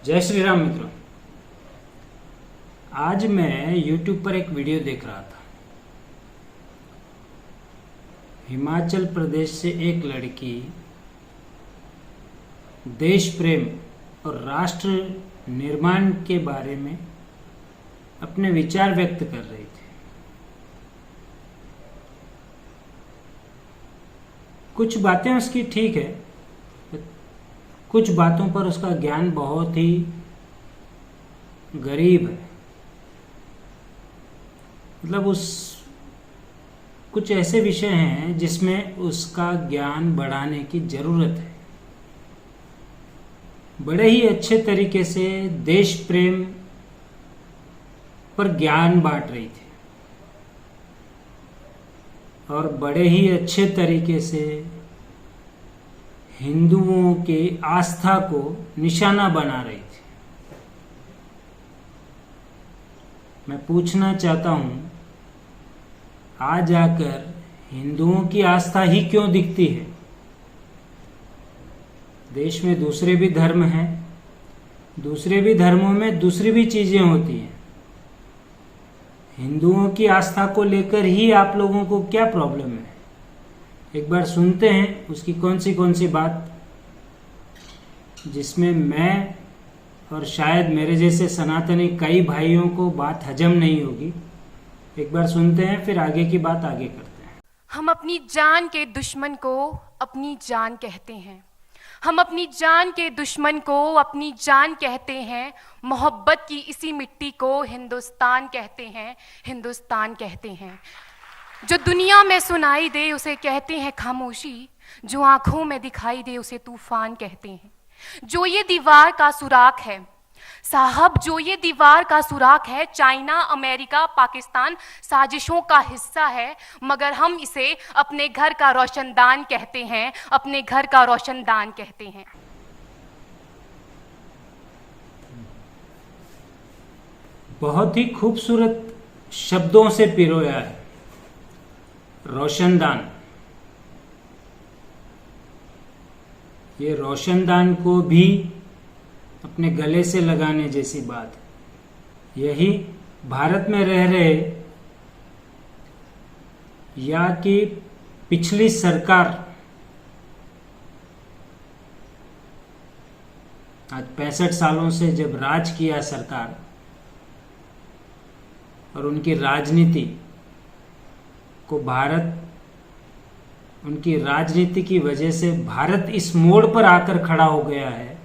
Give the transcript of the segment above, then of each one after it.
जय श्री राम मित्रों। आज मैं YouTube पर एक वीडियो देख रहा था। हिमाचल प्रदेश से एक लड़की देश प्रेम और राष्ट्र निर्माण के बारे में अपने विचार व्यक्त कर रही थी। कुछ बातें उसकी ठीक है, कुछ बातों पर उसका ज्ञान बहुत ही गरीब है। मतलब उस कुछ ऐसे विषय हैं जिसमें उसका ज्ञान बढ़ाने की जरूरत है। बड़े ही अच्छे तरीके से देश प्रेम पर ज्ञान बांट रही थी और बड़े ही अच्छे तरीके से हिंदुओं के आस्था को निशाना बना रही थी। मैं पूछना चाहता हूं, आज आकर हिंदुओं की आस्था ही क्यों दिखती है? देश में दूसरे भी धर्म हैं, दूसरे भी धर्मों में दूसरी भी चीजें होती हैं। हिंदुओं की आस्था को लेकर ही आप लोगों को क्या प्रॉब्लम है? एक बार सुनते हैं उसकी कौन सी बात जिसमें मैं और शायद मेरे जैसे सनातनी कई भाइयों को बात हजम नहीं होगी। एक बार सुनते हैं, फिर आगे की बात आगे करते हैं। हम अपनी जान के दुश्मन को अपनी जान कहते हैं। हम अपनी जान के दुश्मन को अपनी जान कहते हैं। मोहब्बत की इसी मिट्टी को हिंदुस्तान कहते हैं, हिंदुस्तान कहते हैं। जो दुनिया में सुनाई दे उसे कहते हैं खामोशी, जो आंखों में दिखाई दे उसे तूफान कहते हैं। जो ये दीवार का सुराख है साहब, जो ये दीवार का सुराख है, चाइना, अमेरिका, पाकिस्तान साजिशों का हिस्सा है, मगर हम इसे अपने घर का रोशनदान कहते हैं, अपने घर का रोशनदान कहते हैं। बहुत ही खूबसूरत शब्दों से पिरोया है रोशनदान। ये रोशनदान को भी अपने गले से लगाने जैसी बात है। यही भारत में रह रहे या कि पिछली सरकार आज 65 सालों से जब राज किया सरकार और उनकी राजनीति को उनकी राजनीति की वजह से भारत इस मोड़ पर आकर खड़ा हो गया है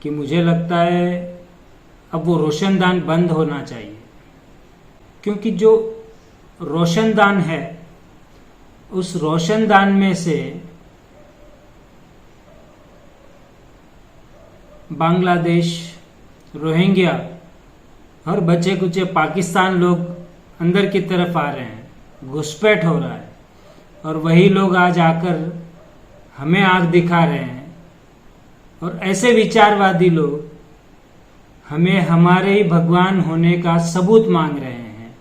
कि मुझे लगता है अब वो रोशनदान बंद होना चाहिए। क्योंकि जो रोशनदान है उस रोशनदान में से बांग्लादेश, रोहिंग्या और बचे कुचे पाकिस्तान लोग अंदर की तरफ आ रहे हैं, घुसपैठ हो रहा है और वही लोग आज आकर हमें आंख दिखा रहे हैं और ऐसे विचारवादी लोग हमें हमारे ही भगवान होने का सबूत मांग रहे हैं।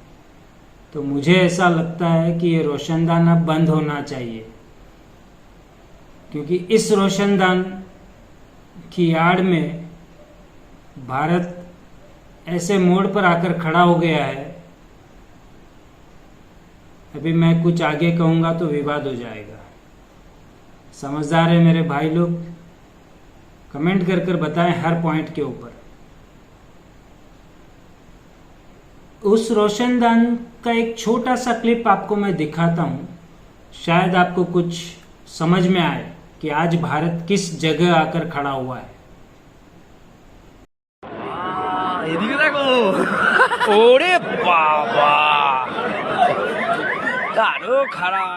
तो मुझे ऐसा लगता है कि ये रोशनदान अब बंद होना चाहिए, क्योंकि इस रोशनदान की आड़ में भारत ऐसे मोड़ पर आकर खड़ा हो गया है। अभी मैं कुछ आगे कहूंगा तो विवाद हो जाएगा। समझदार है मेरे भाई लोग, कमेंट कर बताएं हर पॉइंट के ऊपर। उस रोशनदान का एक छोटा सा क्लिप आपको मैं दिखाता हूं, शायद आपको कुछ समझ में आए कि आज भारत किस जगह आकर खड़ा हुआ है। এদিকে দেখো ওরে বাবা আরো খারাপ।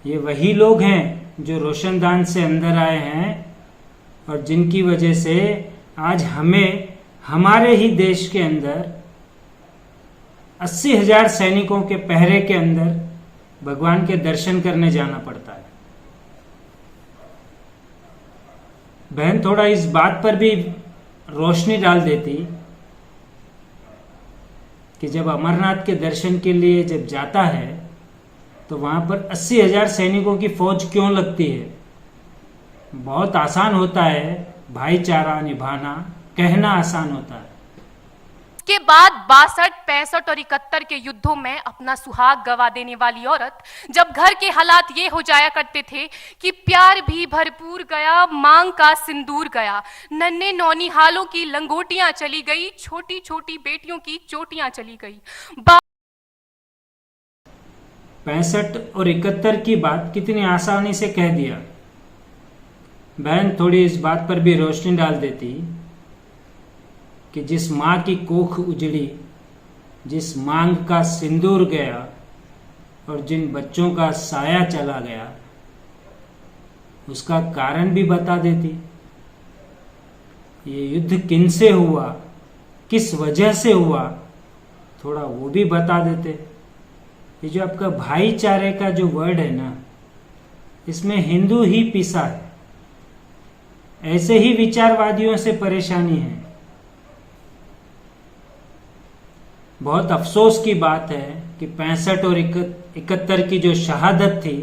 ये वही लोग हैं जो रोशनदान से अंदर आए हैं और जिनकी वजह से आज हमें हमारे ही देश के अंदर 80,000 सैनिकों के पहरे के अंदर भगवान के दर्शन करने जाना पड़ता है। बहन थोड़ा इस बात पर भी रोशनी डाल देती कि जब अमरनाथ के दर्शन के लिए जब जाता है तो वहां पर 80,000 सैनिकों की फौज क्यों लगती है? बहुत आसान होता है भाईचारा निभाना, कहना आसान होता है। के बाद 62, 65 और 71 के युद्धों में अपना सुहाग गवा देने वाली औरत, जब घर के हालात ये हो जाया करते थे कि प्यार भी भरपूर गया, मांग का सिंदूर गया, नन्हे नौनिहालों की लंगोटियां चली गई, छोटी छोटी बेटियों की चोटियां चली गई। 65 और 71 की बात कितनी आसानी से कह दिया। बहन थोड़ी इस बात पर भी रोशनी डाल देती कि जिस माँ की कोख उजड़ी, जिस मांग का सिंदूर गया और जिन बच्चों का साया चला गया, उसका कारण भी बता देती। ये युद्ध किन से हुआ, किस वजह से हुआ, थोड़ा वो भी बता देते। ये जो आपका भाईचारे का जो वर्ड है ना, इसमें हिंदू ही पिसा है। ऐसे ही विचारवादियों से परेशानी है। बहुत अफसोस की बात है कि 65 और 71 की जो शहादत थी,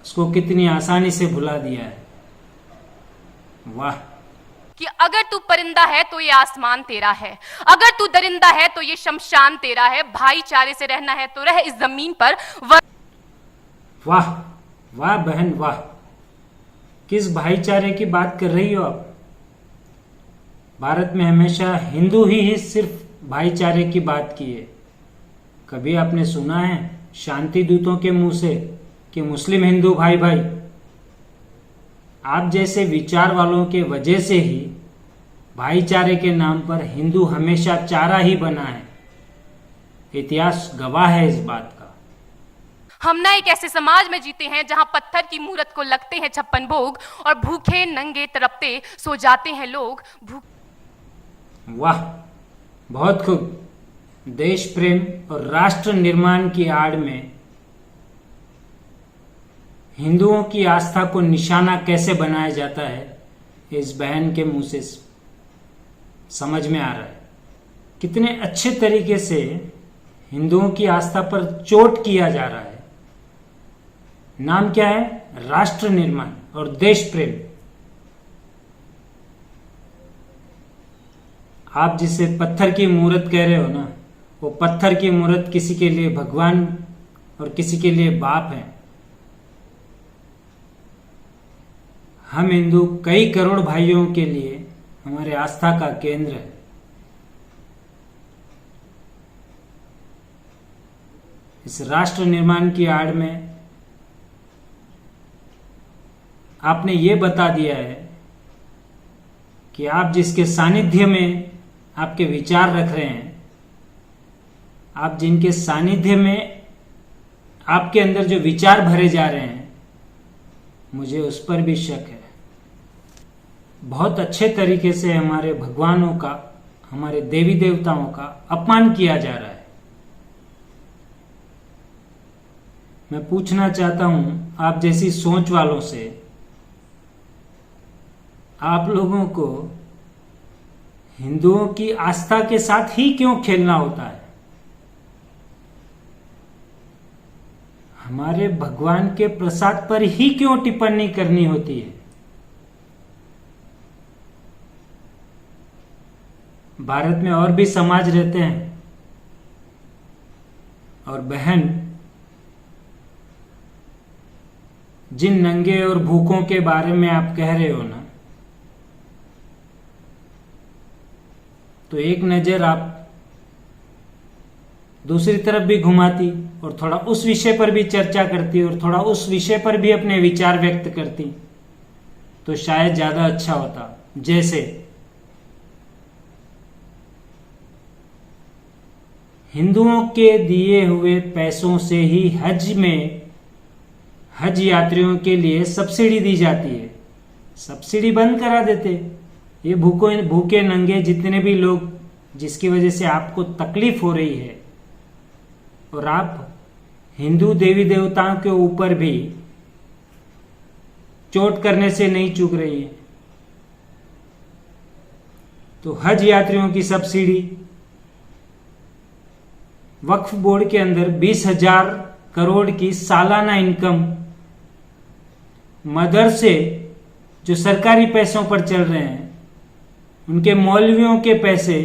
उसको कितनी आसानी से भुला दिया है। वाह! कि अगर तू परिंदा है तो ये आसमान तेरा है, अगर तू दरिंदा है तो ये शमशान तेरा है, भाईचारे से रहना है तो रह इस जमीन पर। वाह वाह बहन वाह! किस भाईचारे की बात कर रही हो आप? भारत में हमेशा हिंदू ही सिर्फ भाईचारे की बात की है। कभी आपने सुना है शांति दूतों के मुंह से कि मुस्लिम हिंदू भाई भाई? आप जैसे विचार वालों के वजह से ही भाईचारे के नाम पर हिंदू हमेशा चारा ही बना है। इतिहास गवाह है इस बात का। हम ना एक ऐसे समाज में जीते हैं जहां पत्थर की मूरत को लगते हैं 56 भोग और भूखे नंगे तड़पते सो जाते हैं लोग। वाह, बहुत खूब। देश प्रेम और राष्ट्र निर्माण की आड़ में हिंदुओं की आस्था को निशाना कैसे बनाया जाता है, इस बहन के मुंह से समझ में आ रहा है। कितने अच्छे तरीके से हिंदुओं की आस्था पर चोट किया जा रहा है। नाम क्या है? राष्ट्र निर्माण और देश प्रेम। आप जिसे पत्थर की मूर्त कह रहे हो ना, वो पत्थर की मूर्त किसी के लिए भगवान और किसी के लिए बाप है। हम हिंदू कई करोड़ भाइयों के लिए हमारे आस्था का केंद्र है। इस राष्ट्र निर्माण की आड़ में आपने ये बता दिया है कि आप जिसके सानिध्य में आपके विचार रख रहे हैं, आप जिनके सानिध्य में आपके अंदर जो विचार भरे जा रहे हैं, मुझे उस पर भी शक है। बहुत अच्छे तरीके से हमारे भगवानों का, हमारे देवी देवताओं का अपमान किया जा रहा है। मैं पूछना चाहता हूं आप जैसी सोच वालों से, आप लोगों को हिंदुओं की आस्था के साथ ही क्यों खेलना होता है? हमारे भगवान के प्रसाद पर ही क्यों टिप्पणी करनी होती है? भारत में और भी समाज रहते हैं। और बहन, जिन नंगे और भूखों के बारे में आप कह रहे हो ना, तो एक नजर आप दूसरी तरफ भी घुमाती और थोड़ा उस विषय पर भी चर्चा करती और थोड़ा उस विषय पर भी अपने विचार व्यक्त करती, तो शायद ज्यादा अच्छा होता। जैसे हिंदुओं के दिए हुए पैसों से ही हज यात्रियों के लिए सब्सिडी दी जाती है। सब्सिडी बंद करा देते। ये भूखे नंगे जितने भी लोग, जिसकी वजह से आपको तकलीफ हो रही है, और आप हिंदू देवी देवताओं के ऊपर भी चोट करने से नहीं चूक रही है, तो हज यात्रियों की सब्सिडी वक्फ बोर्ड के अंदर 20,000 करोड़ की सालाना इनकम मदरसे जो सरकारी पैसों पर चल रहे हैं, उनके मौलवियों के पैसे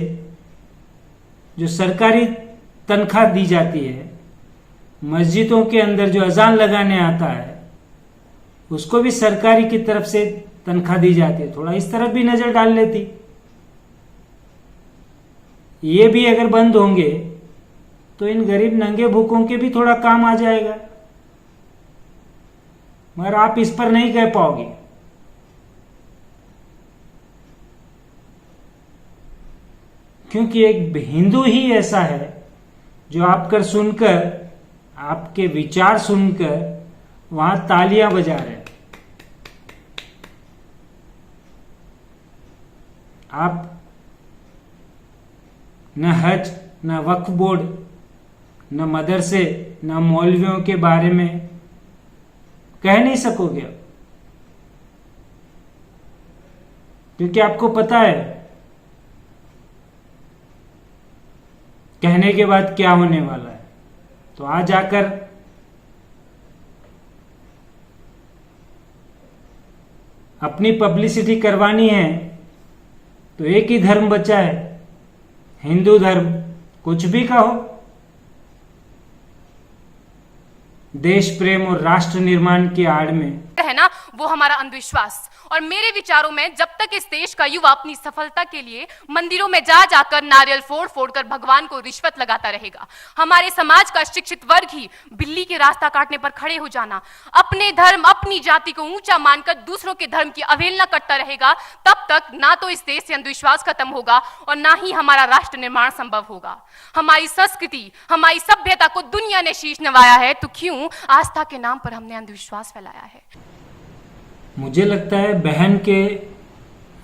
जो सरकारी तनख्वाह दी जाती है, मस्जिदों के अंदर जो अजान लगाने आता है उसको भी सरकारी की तरफ से तनख्वाह दी जाती है। थोड़ा इस तरफ भी नजर डाल लेती। ये भी अगर बंद होंगे तो इन गरीब नंगे भूखों के भी थोड़ा काम आ जाएगा, मगर आप इस पर नहीं कह पाओगे। क्योंकि एक हिंदू ही ऐसा है जो आपकर सुनकर, आपके विचार सुनकर वहां तालियां बजा रहे हैं। आप न हज, न वक्फ बोर्ड, न मदरसे, न मौलवियों के बारे में कह नहीं सकोगे, क्योंकि आपको पता है कहने के बाद क्या होने वाला है। तो आज आकर अपनी पब्लिसिटी करवानी है तो एक ही धर्म बचा है, हिंदू धर्म। कुछ भी कहो, देश प्रेम और राष्ट्र निर्माण की आड़ में है ना, वो हमारा अंधविश्वास। और मेरे विचारों में जब तक इस देश का युवा अपनी सफलता के लिए मंदिरों में जा जाकर नारियल फोड़ फोड़ कर भगवान को रिश्वत लगाता रहेगा, हमारे समाज का शिक्षित वर्ग ही बिल्ली के रास्ता काटने पर खड़े हो जाना, अपने धर्म अपनी जाति को ऊंचा मानकर दूसरों के धर्म की अवहेलना करता रहेगा, तब तक ना तो इस देश से अंधविश्वास खत्म होगा और ना ही हमारा राष्ट्र निर्माण संभव होगा। हमारी संस्कृति, हमारी सभ्यता को दुनिया ने शीश नवाया है, तो क्यों आस्था के नाम पर हमने अंधविश्वास फैलाया है? मुझे लगता है बहन के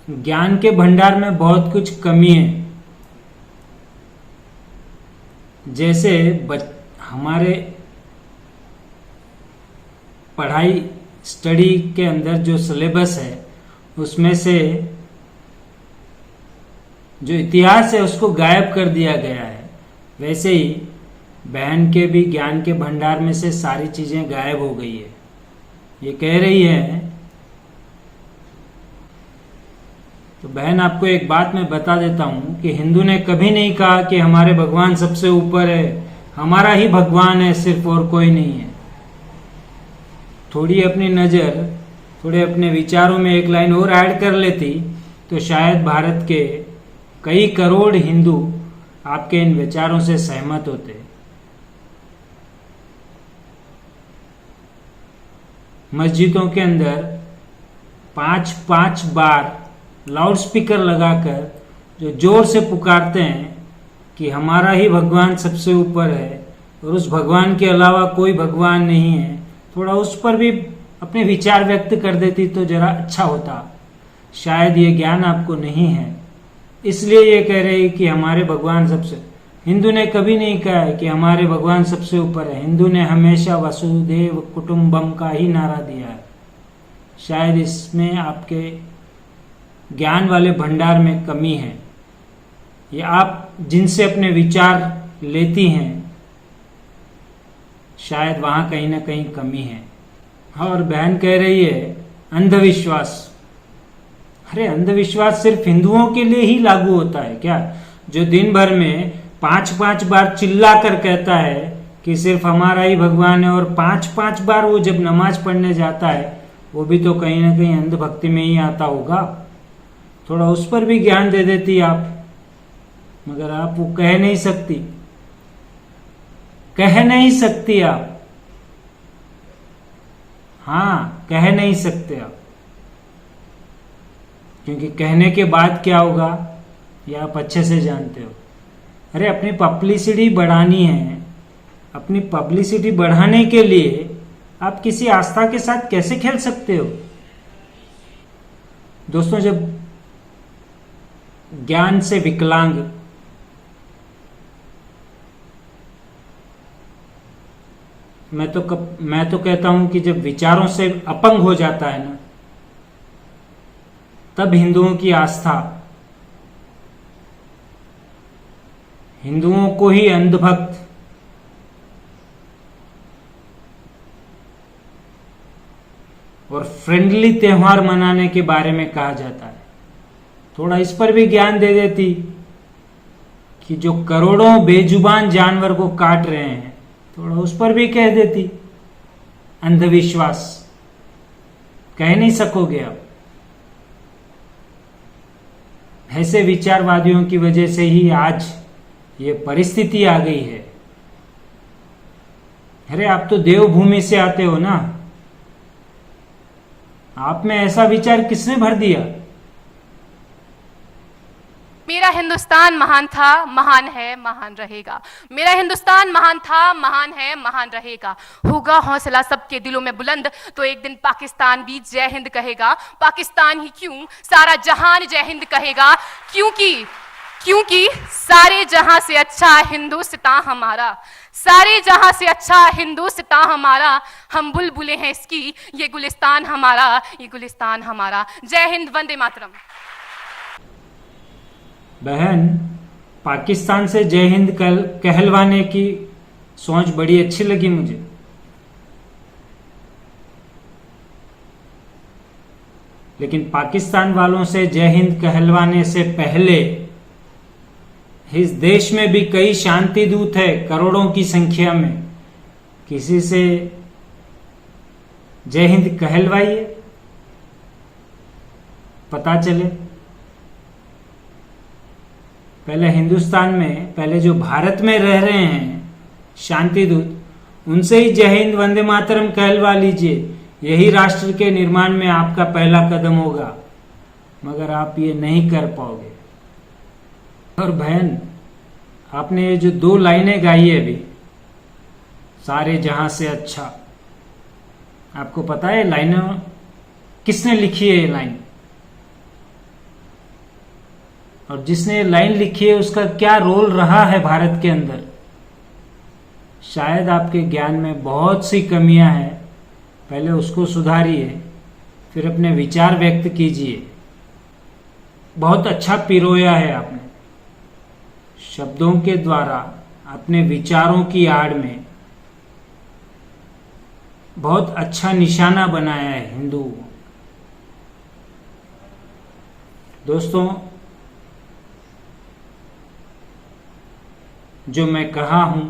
ज्ञान के भंडार में बहुत कुछ कमी है। जैसे हमारे पढ़ाई स्टडी के अंदर जो सिलेबस है उसमें से जो इतिहास है उसको गायब कर दिया गया है, वैसे ही बहन के भी ज्ञान के भंडार में से सारी चीजें गायब हो गई है। ये कह रही है, तो बहन आपको एक बात मैं बता देता हूं कि हिंदू ने कभी नहीं कहा कि हमारे भगवान सबसे ऊपर है, हमारा ही भगवान है सिर्फ और कोई नहीं है। थोड़ी अपनी नजर, थोड़े अपने विचारों में एक लाइन और ऐड कर लेती तो शायद भारत के कई करोड़ हिंदू आपके इन विचारों से सहमत होते। मस्जिदों के अंदर 5-5 बार लाउड स्पीकर लगाकर जो जोर से पुकारते हैं कि हमारा ही भगवान सबसे ऊपर है और उस भगवान के अलावा कोई भगवान नहीं है, थोड़ा उस पर भी अपने विचार व्यक्त कर देती तो जरा अच्छा होता। शायद ये ज्ञान आपको नहीं है, इसलिए ये कह रही कि हमारे भगवान सबसे। हिंदू ने कभी नहीं कहा है कि हमारे भगवान सबसे ऊपर है। हिंदू ने हमेशा वसुदेव कुटुंबम का ही नारा दिया है। शायद इसमें आपके ज्ञान वाले भंडार में कमी है। ये आप जिनसे अपने विचार लेती हैं, शायद वहां कहीं ना कहीं कमी है। और बहन कह रही है अंधविश्वास। अरे अंधविश्वास सिर्फ हिंदुओं के लिए ही लागू होता है क्या? जो दिन भर में 5-5 बार चिल्ला कर कहता है कि सिर्फ हमारा ही भगवान है, और 5-5 बार वो जब नमाज पढ़ने जाता है वो भी तो कहीं ना कहीं अंधभक्ति में ही आता होगा। थोड़ा उस पर भी ज्ञान दे देती आप, मगर आप वो कह नहीं सकती, कह नहीं सकती आप। हाँ, कह नहीं सकते आप, क्योंकि कहने के बाद क्या होगा ये आप अच्छे से जानते हो। अरे अपनी पब्लिसिटी बढ़ानी है, अपनी पब्लिसिटी बढ़ाने के लिए आप किसी आस्था के साथ कैसे खेल सकते हो? दोस्तों, जब ज्ञान से विकलांग, मैं तो कहता हूं कि जब विचारों से अपंग हो जाता है ना, तब हिंदुओं की आस्था, हिंदुओं को ही अंधभक्त और फ्रेंडली त्योहार मनाने के बारे में कहा जाता है। थोड़ा इस पर भी ज्ञान दे देती कि जो करोड़ों बेजुबान जानवर को काट रहे हैं, थोड़ा उस पर भी कह देती। अंधविश्वास कह नहीं सकोगे आप। ऐसे विचारवादियों की वजह से ही आज ये परिस्थिति आ गई है। अरे आप तो देवभूमि से आते हो ना, आप में ऐसा विचार किसने भर दिया? मेरा हिंदुस्तान महान था, महान है, महान रहेगा। मेरा हिंदुस्तान महान था, महान है, महान रहेगा। होगा हौसला सबके दिलों में बुलंद तो एक दिन पाकिस्तान भी जय हिंद कहेगा। पाकिस्तान ही क्यों, सारा जहान जय हिंद कहेगा। क्योंकि सारे जहां से अच्छा हिंदुस्तान हमारा, सारे जहां से अच्छा हिंदुस्तान हमारा। हम बुलबुलें हैं इसकी, ये गुलिस्तान हमारा, ये गुलिस्तान हमारा। जय हिंद, वंदे मातरम। बहन, पाकिस्तान से जय हिंद कहलवाने की सोच बड़ी अच्छी लगी मुझे। लेकिन पाकिस्तान वालों से जय हिंद कहलवाने से पहले इस देश में भी कई शांति दूत है, करोड़ों की संख्या में। किसी से जय हिंद कहलवाइए, पता चले। पहले हिंदुस्तान में, पहले जो भारत में रह रहे हैं शांति दूत, उनसे ही जय हिंद वंदे मातरम कहलवा लीजिए। यही राष्ट्र के निर्माण में आपका पहला कदम होगा, मगर आप ये नहीं कर पाओगे। और बहन, आपने ये जो 2 लाइनें गाई है अभी, सारे जहां से अच्छा, आपको पता है लाइनें किसने लिखी है? ये लाइन, और जिसने ये लाइन लिखी है उसका क्या रोल रहा है भारत के अंदर? शायद आपके ज्ञान में बहुत सी कमियां हैं, पहले उसको सुधारिए, फिर अपने विचार व्यक्त कीजिए। बहुत अच्छा पिरोया है आपने, शब्दों के द्वारा अपने विचारों की आड़ में बहुत अच्छा निशाना बनाया है हिंदुओं को। दोस्तों, जो मैं कहा हूं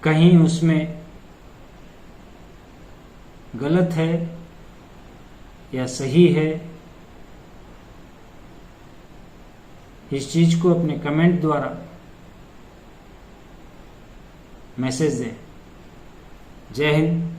कहीं उसमें गलत है या सही है, इस चीज को अपने कमेंट द्वारा मैसेज दें। जय हिंद,